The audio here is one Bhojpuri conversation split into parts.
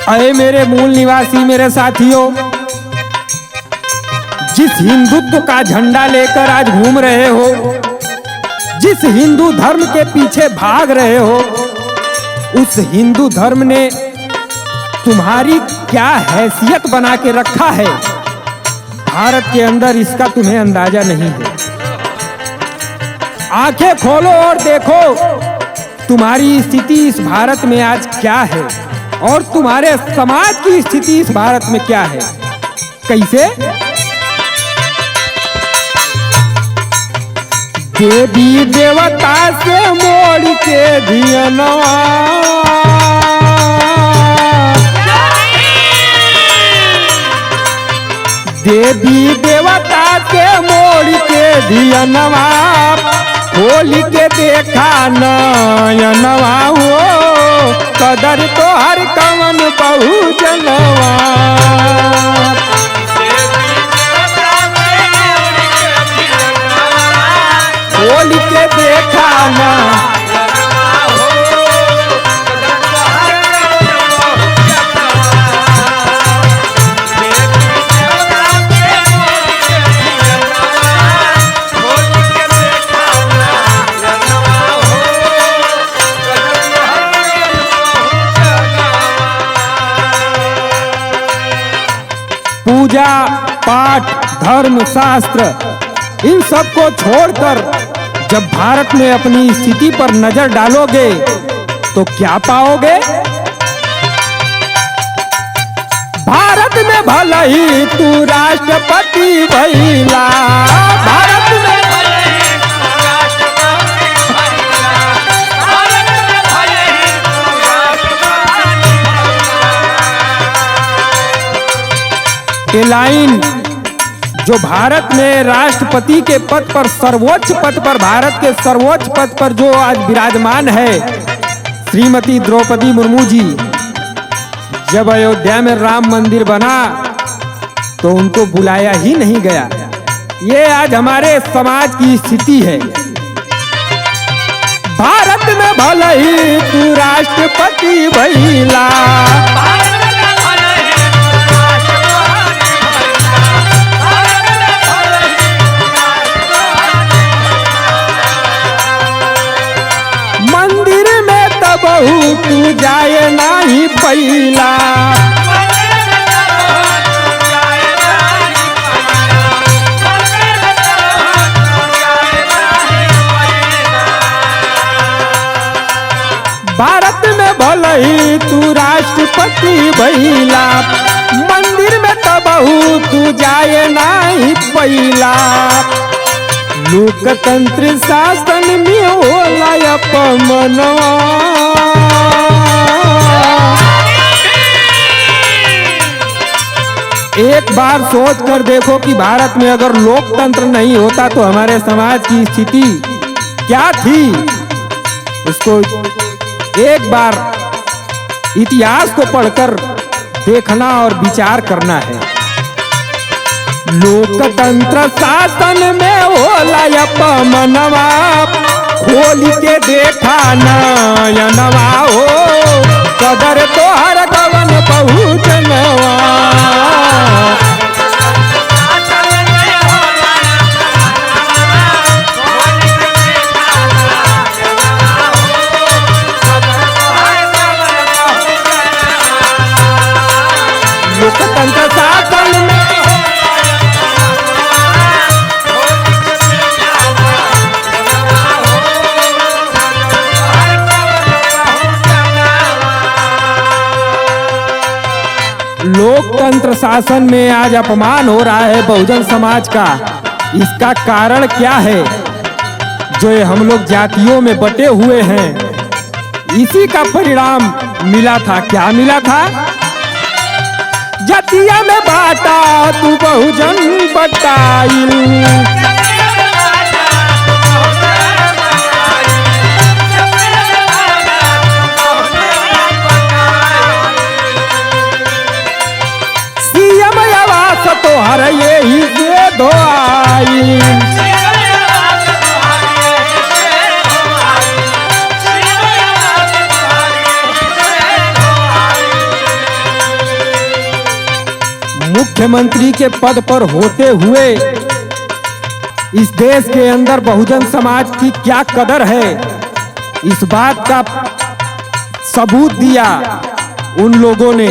अरे मेरे मूल निवासी, मेरे साथियों, जिस हिंदुत्व का झंडा लेकर आज घूम रहे हो, जिस हिंदू धर्म के पीछे भाग रहे हो, उस हिंदू धर्म ने तुम्हारी क्या हैसियत बना के रखा है भारत के अंदर, इसका तुम्हें अंदाजा नहीं है। आंखें खोलो और देखो तुम्हारी स्थिति इस भारत में आज क्या है और तुम्हारे समाज की स्थिति इस भारत में क्या है। कैसे? देवी देवता से मोड़ के धियनवा, देवी देवता के मोड़ के धियनवा, खोल के देखा नयनवा हो, कदर तो हर कवन बहुजनवा। खोल के देखा ना, पूजा पाठ धर्म शास्त्र इन सब को छोड़कर जब भारत में अपनी स्थिति पर नजर डालोगे तो क्या पाओगे? भारत में भला ही तू राष्ट्रपति भइला, भारत में ये लाइन जो भारत में राष्ट्रपति के पद पर, सर्वोच्च पद पर, भारत के सर्वोच्च पद पर जो आज विराजमान है श्रीमती द्रौपदी मुर्मू जी, जब अयोध्या में राम मंदिर बना तो उनको बुलाया ही नहीं गया। ये आज हमारे समाज की स्थिति है। भारत में भले ही तू राष्ट्रपति भइला, बहू तू जाए नहीं पैला, भारत में भले ही तू राष्ट्रपति भइला, मंदिर में तो बहू तू जाए नहीं पैला। लोकतंत्र शासन में होला अपमनवा, एक बार सोच कर देखो कि भारत में अगर लोकतंत्र नहीं होता तो हमारे समाज की स्थिति क्या थी। उसको एक बार इतिहास को पढ़कर देखना और विचार करना है। लोकतंत्र शासन में होला अपमनवा, खोल के देखा नयनवा हो, कदर तो हर कवन बहुजनवा। लोकतंत्र शासन में लोकतंत्र शासन में आज अपमान हो रहा है बहुजन समाज का। इसका कारण क्या है? जो ये हम लोग जातियों में बटे हुए हैं, इसी का परिणाम मिला था। क्या मिला था? जातिया में बाटा तू बहुजन बटाइल, तोहर यही से धोआई, मुख्यमंत्री के पद पर होते हुए इस देश के अंदर बहुजन समाज की क्या कदर है, इस बात का सबूत दिया उन लोगों ने,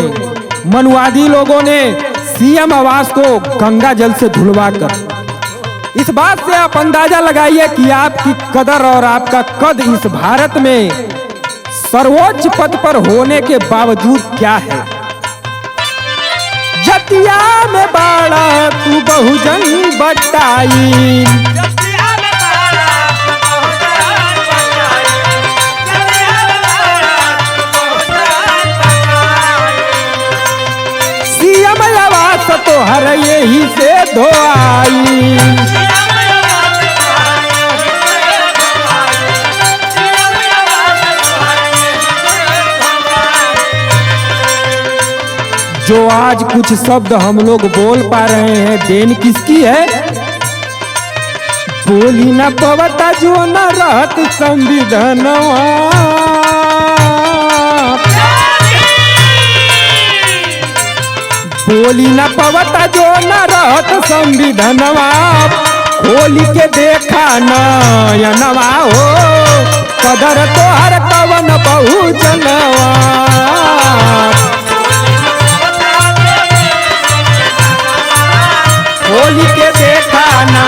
मनुवादी लोगों ने सीएम आवास को गंगा जल से धुलवाकर। इस बात से आप अंदाजा लगाइए कि आपकी कदर और आपका कद इस भारत में सर्वोच्च पद पर होने के बावजूद क्या है। जतिया में बाड़ा तू बहुजन बटाई, सीएम आवास तो हर यही से धोआई। जो आज कुछ शब्द हम लोग बोल पा रहे हैं, देन किसकी है? बोली न पवता जो न रहत संविधानवा, बोली न पवता जो न रहत संविधानवा, खोल के देखा नयनवा हो, कदर तो हर कवन बहुजनवा। खोल के देखा ना,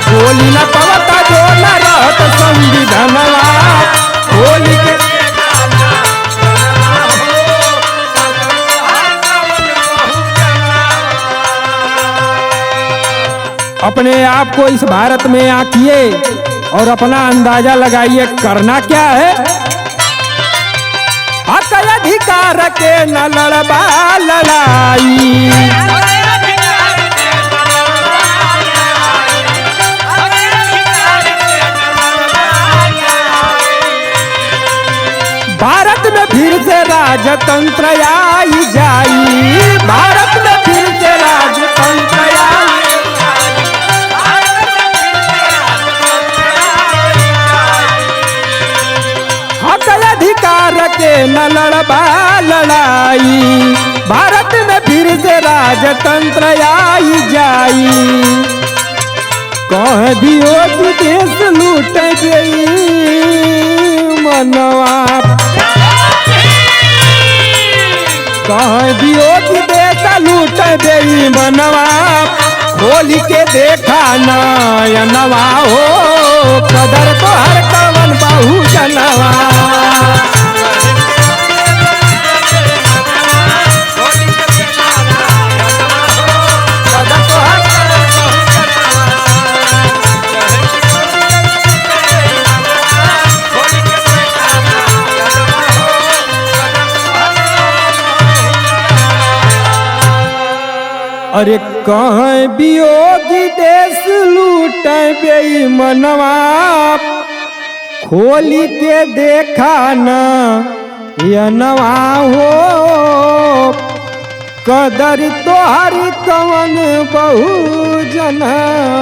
बोली न पवता जो न रहत संविधानवा, खोल के अपने आप को इस भारत में आंकिए और अपना अंदाजा लगाइए, करना क्या है। हक अधिकार के न लड़बा लड़ाई, भारत में फिर से राजतंत्र आई जाई, भारत में फिर से राजतंत्र आई। हक अधिकार के न लड़बा लड़ाई, भारत में फिर से राजतंत्र आई जाई। कह दियो तू देश लूट गई मनवा, कह दियो तू देश लूट गई मनवा, खोल के देखा नयनवा हो, कदर तो हर कवन बहुजनवा। अरे कहीं वियोगी देश लूट बेईमनवा, खोल के देखा नयनवा हो, कदर तो हर कवन बहुजनवा।